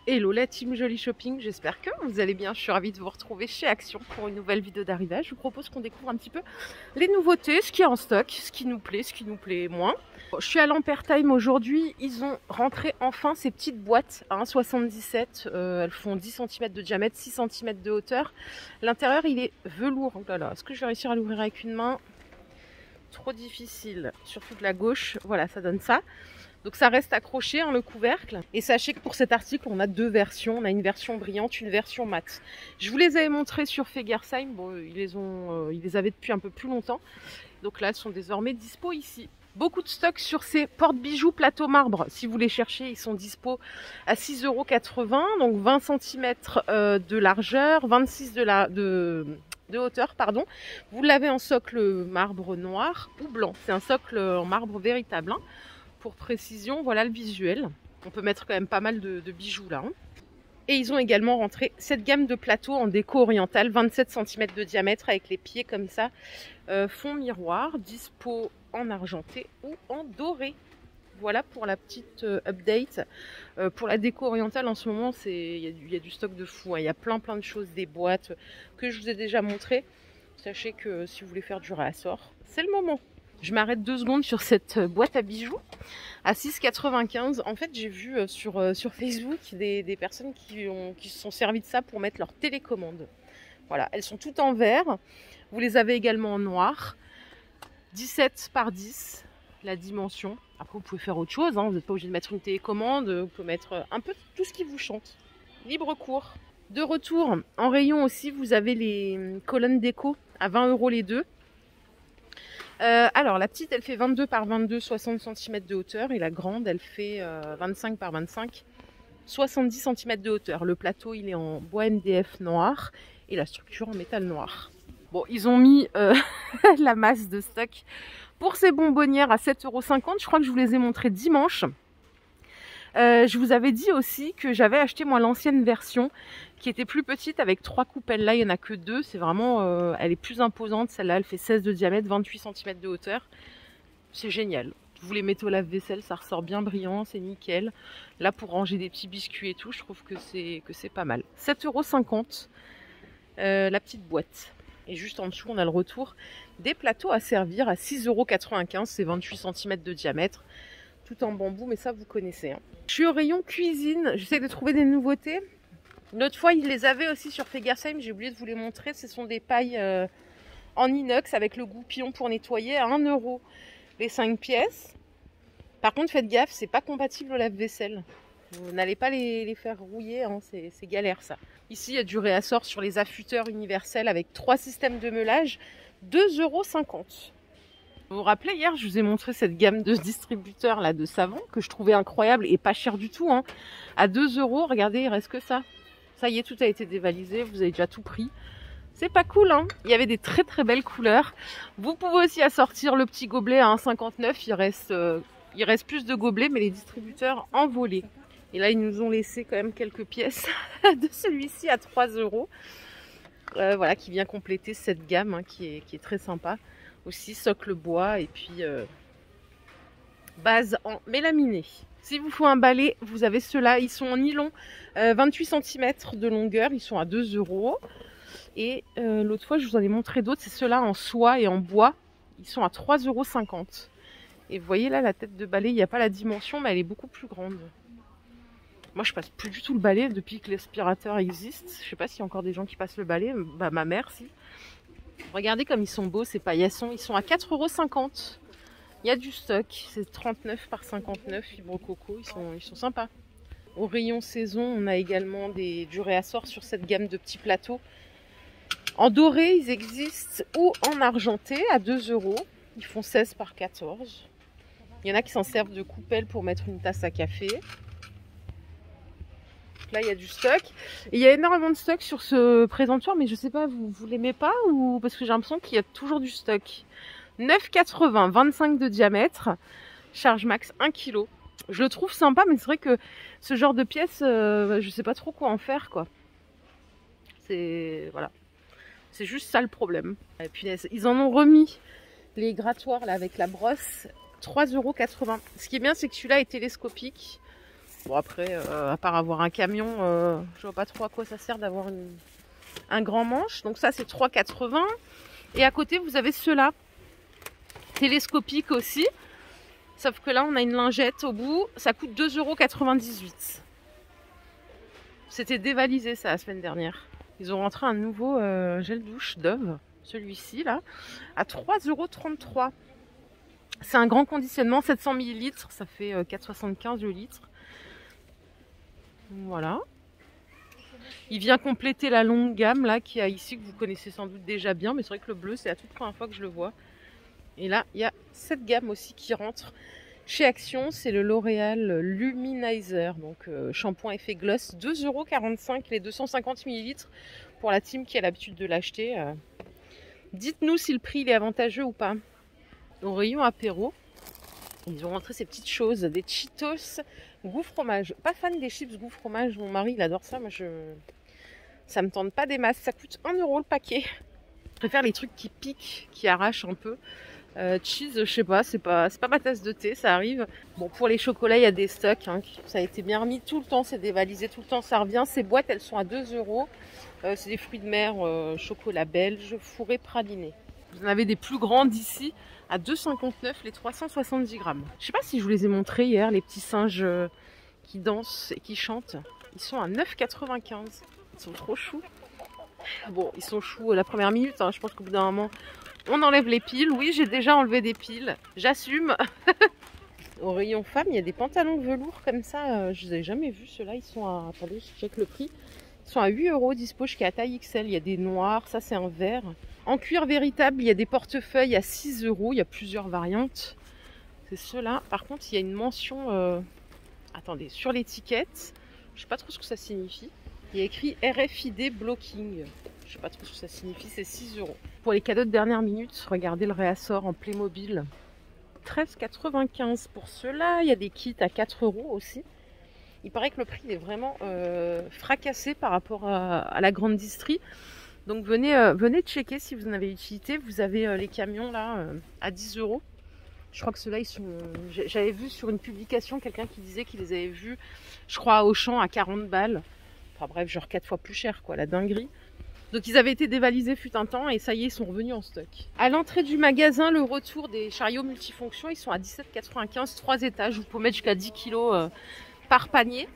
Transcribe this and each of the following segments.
Hello la team Joli Shopping, j'espère que vous allez bien. Je suis ravie de vous retrouver chez Action pour une nouvelle vidéo d'arrivage. Je vous propose qu'on découvre un petit peu les nouveautés, ce qui est en stock, ce qui nous plaît moins. Je suis à l'Ampere Time aujourd'hui, ils ont rentré enfin ces petites boîtes à 1,77 elles font 10 cm de diamètre, 6 cm de hauteur. L'intérieur il est velours. Oh là là, est-ce que je vais réussir à l'ouvrir avec une main? Trop difficile, surtout de la gauche. Voilà, ça donne ça. Donc ça reste accroché, hein, le couvercle. Et sachez que pour cet article, on a deux versions. On a une version brillante, une version mate. Je vous les avais montrées sur Fegersheim. Bon, ils les avaient depuis un peu plus longtemps. Donc là, elles sont désormais dispo ici. Beaucoup de stock sur ces porte-bijoux plateau marbre. Si vous les cherchez, ils sont dispo à 6,80 €. Donc 20 cm de largeur, 26 de hauteur, pardon. Vous l'avez en socle marbre noir ou blanc. C'est un socle en marbre véritable, hein. Pour précision, voilà le visuel. On peut mettre quand même pas mal de bijoux là, hein. Et ils ont également rentré cette gamme de plateaux en déco orientale, 27 cm de diamètre avec les pieds comme ça, fond miroir, dispo en argenté ou en doré. Voilà pour la petite update. Pour la déco orientale en ce moment, il y a du stock de fou, hein. Il y a plein de choses, des boîtes que je vous ai déjà montrées. Sachez que si vous voulez faire du réassort, c'est le moment. Je m'arrête 2 secondes sur cette boîte à bijoux à 6,95 €. En fait, j'ai vu sur Facebook des personnes qui se sont servies de ça pour mettre leur télécommande. Voilà, elles sont toutes en verre. Vous les avez également en noir. 17 par 10, la dimension. Après, vous pouvez faire autre chose, hein. Vous n'êtes pas obligé de mettre une télécommande. Vous pouvez mettre un peu tout ce qui vous chante. Libre cours. De retour, en rayon aussi, vous avez les colonnes déco à 20 € les deux. Alors la petite elle fait 22 par 22, 60 cm de hauteur, et la grande elle fait 25 par 25, 70 cm de hauteur. Le plateau il est en bois MDF noir et la structure en métal noir. Bon, ils ont mis la masse de stock pour ces bonbonnières à 7,50 €. Je crois que je vous les ai montrées dimanche. Je vous avais dit aussi que j'avais acheté moi l'ancienne version qui était plus petite avec 3 coupelles. Là il n'y en a que 2, c'est vraiment elle est plus imposante. Celle-là elle fait 16 de diamètre, 28 cm de hauteur. C'est génial. Vous les mettez au lave-vaisselle, ça ressort bien brillant, c'est nickel. Là pour ranger des petits biscuits et tout, je trouve que c'est pas mal. 7,50 € la petite boîte. Et juste en dessous on a le retour des plateaux à servir à 6,95 €, c'est 28 cm de diamètre. Tout en bambou, mais ça vous connaissez, hein. Je suis au rayon cuisine, j'essaie de trouver des nouveautés. Une autre fois, ils les avaient aussi sur Fegersheim, j'ai oublié de vous les montrer. Ce sont des pailles en inox avec le goupillon pour nettoyer à 1 € les 5 pièces. Par contre, faites gaffe, c'est pas compatible au lave-vaisselle. Vous n'allez pas les faire rouiller, hein, c'est galère ça. Ici, il y a du réassort sur les affûteurs universels avec 3 systèmes de meulage, 2,50 €. Vous vous rappelez, hier, je vous ai montré cette gamme de distributeurs là de savon que je trouvais incroyable et pas cher du tout, hein. À 2 €, regardez, il reste que ça. Ça y est, tout a été dévalisé, vous avez déjà tout pris. C'est pas cool, hein. Il y avait des très belles couleurs. Vous pouvez aussi assortir le petit gobelet à 1,59 €. Il reste plus de gobelets, mais les distributeurs en volaient. Et là, ils nous ont laissé quand même quelques pièces de celui-ci à 3 €. Voilà, qui vient compléter cette gamme, hein, qui est très sympa. Aussi socle bois et puis base en mélaminé. Si vous faut un balai, vous avez ceux-là, ils sont en nylon, 28 cm de longueur, ils sont à 2 €. Et l'autre fois je vous en ai montré d'autres, c'est ceux-là en soie et en bois, ils sont à 3,50 €. Et vous voyez là la tête de balai, il n'y a pas la dimension mais elle est beaucoup plus grande. Moi je passe plus du tout le balai depuis que l'aspirateur existe. Je sais pas s'il y a encore des gens qui passent le balai, bah ma mère si. Regardez comme ils sont beaux ces paillassons, ils sont à 4,50 €. Il y a du stock, c'est 39 par 59, fibre coco, ils sont sympas. Au rayon saison, on a également du réassort sur cette gamme de petits plateaux. En doré, ils existent, ou en argenté à 2 €. Ils font 16 par 14. Il y en a qui s'en servent de coupelle pour mettre une tasse à café. Là il y a du stock et il y a énormément de stock sur ce présentoir, mais je sais pas, vous l'aimez pas ou parce que j'ai l'impression qu'il y a toujours du stock. 9,80 €, 25 de diamètre, charge max 1 kg. Je le trouve sympa, mais c'est vrai que ce genre de pièce, je sais pas trop quoi en faire, quoi. Voilà, c'est juste ça le problème. Et puis ils en ont remis les grattoirs là avec la brosse, 3,80 €. Ce qui est bien, c'est que celui-là est télescopique. Bon après, à part avoir un camion, je vois pas trop à quoi ça sert d'avoir un grand manche. Donc ça c'est 3,80 €. Et à côté vous avez ceux-là, télescopiques aussi. Sauf que là on a une lingette au bout, ça coûte 2,98 €. C'était dévalisé ça la semaine dernière. Ils ont rentré un nouveau gel douche Dove, celui-ci là, à 3,33 €. C'est un grand conditionnement, 700 ml, ça fait 4,75 € le litre. Voilà. Il vient compléter la longue gamme là qu'il y a ici, que vous connaissez sans doute déjà bien, mais c'est vrai que le bleu c'est la toute première fois que je le vois. Et là il y a cette gamme aussi qui rentre chez Action, c'est le L'Oréal Luminizer, donc shampoing effet gloss, 2,45 € les 250 ml pour la team qui a l'habitude de l'acheter. Dites-nous si le prix il est avantageux ou pas. Au rayon apéro, ils ont rentré ces petites choses, des Cheetos goût fromage. Pas fan des chips goût fromage, mon mari il adore ça, moi ça me tente pas des masses, ça coûte 1 € le paquet. Je préfère les trucs qui piquent, qui arrachent un peu. Cheese, je sais pas, c'est pas ma tasse de thé, ça arrive. Bon, pour les chocolats, il y a des stocks, hein, ça a été bien remis tout le temps, c'est dévalisé tout le temps, ça revient. Ces boîtes, elles sont à 2 €. C'est des fruits de mer, chocolat belge, fourré praliné. Vous en avez des plus grands d'ici à 2,59 € les 370 grammes. Je sais pas si je vous les ai montrés hier, les petits singes qui dansent et qui chantent. Ils sont à 9,95 €. Ils sont trop choux. Bon, ils sont choux la première minute, hein, je pense qu'au bout d'un moment... On enlève les piles. Oui, j'ai déjà enlevé des piles. J'assume. Au rayon femmes, il y a des pantalons velours comme ça. Je ne les ai jamais vus. Ceux-là, ils sont à... Attendez, je check le prix. Ils sont à 8 € dispo jusqu'à la taille XL. Il y a des noirs. Ça, c'est un vert. En cuir véritable, il y a des portefeuilles à 6 €. Il y a plusieurs variantes. C'est ceux-là. Par contre, il y a une mention... Attendez, sur l'étiquette. Je ne sais pas trop ce que ça signifie. Il y a écrit RFID Blocking. Je sais pas trop ce que ça signifie, c'est 6 €. Pour les cadeaux de dernière minute, regardez le réassort en Playmobil. 13,95 € pour ceux-là. Il y a des kits à 4 € aussi. Il paraît que le prix est vraiment fracassé par rapport à la grande distrie. Donc venez checker si vous en avez utilité. Vous avez les camions là à 10 €. Je crois que ceux-là, ils sont... J'avais vu sur une publication quelqu'un qui disait qu'il les avait vus, je crois, à Auchan à 40 balles. Enfin bref, genre 4 fois plus cher, quoi, la dinguerie. Donc ils avaient été dévalisés fut un temps et ça y est, ils sont revenus en stock. À l'entrée du magasin, le retour des chariots multifonctions, ils sont à 17,95 €, 3 étages. Vous pouvez mettre jusqu'à 10 kg par panier.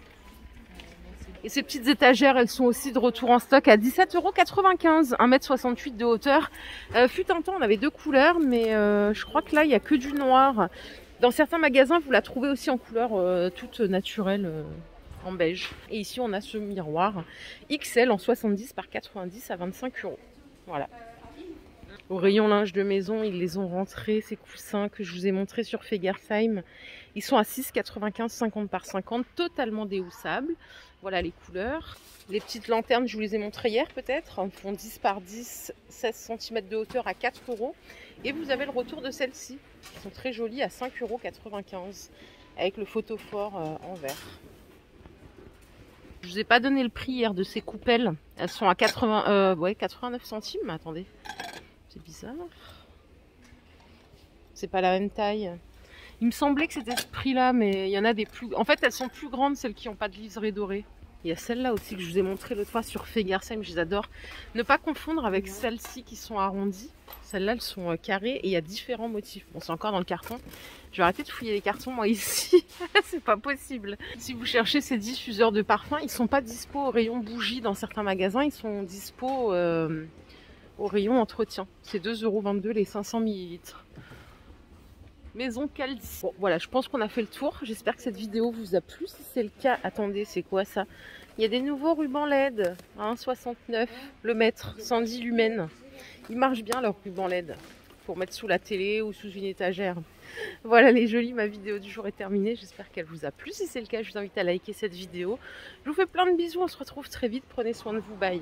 Et ces petites étagères, elles sont aussi de retour en stock à 17,95 €, 1,68 m de hauteur. Fut un temps, on avait deux couleurs, mais je crois que là, il n'y a que du noir. Dans certains magasins, vous la trouvez aussi en couleur toute naturelle. En beige. Et ici on a ce miroir XL en 70 par 90 à 25 €. Voilà. Au rayon linge de maison, ils les ont rentrés, ces coussins que je vous ai montrés sur Fegersheim. Ils sont à 6,95 €, 50 par 50, totalement déhoussables. Voilà les couleurs. Les petites lanternes, je vous les ai montrées hier peut-être. Elles font 10 par 10, 16 cm de hauteur à 4 €. Et vous avez le retour de celles-ci, qui sont très jolies à 5,95 € avec le photophore en verre. Je vous ai pas donné le prix hier de ces coupelles. Elles sont à 89 centimes. Attendez, c'est bizarre. C'est pas la même taille. Il me semblait que c'était ce prix-là, mais il y en a des plus... En fait, elles sont plus grandes, celles qui n'ont pas de liseré doré. Il y a celles-là aussi que je vous ai montré l'autre fois sur Fegersheim, je les adore. Ne pas confondre avec celles-ci qui sont arrondies. Celles-là, elles sont carrées et il y a différents motifs. Bon, c'est encore dans le carton. Je vais arrêter de fouiller les cartons, moi, ici. C'est pas possible. Si vous cherchez ces diffuseurs de parfum, ils sont pas dispo au rayon bougie dans certains magasins. Ils sont dispo au rayon entretien. C'est 2,22 € les 500 ml. Maison Caldi. Bon, voilà, je pense qu'on a fait le tour. J'espère que cette vidéo vous a plu. Si c'est le cas, attendez, c'est quoi ça? Il y a des nouveaux rubans LED, 1,69 le mètre, 110 lumens. Ils marchent bien leurs rubans LED pour mettre sous la télé ou sous une étagère. Voilà les jolis, ma vidéo du jour est terminée. J'espère qu'elle vous a plu. Si c'est le cas, je vous invite à liker cette vidéo. Je vous fais plein de bisous. On se retrouve très vite. Prenez soin de vous. Bye.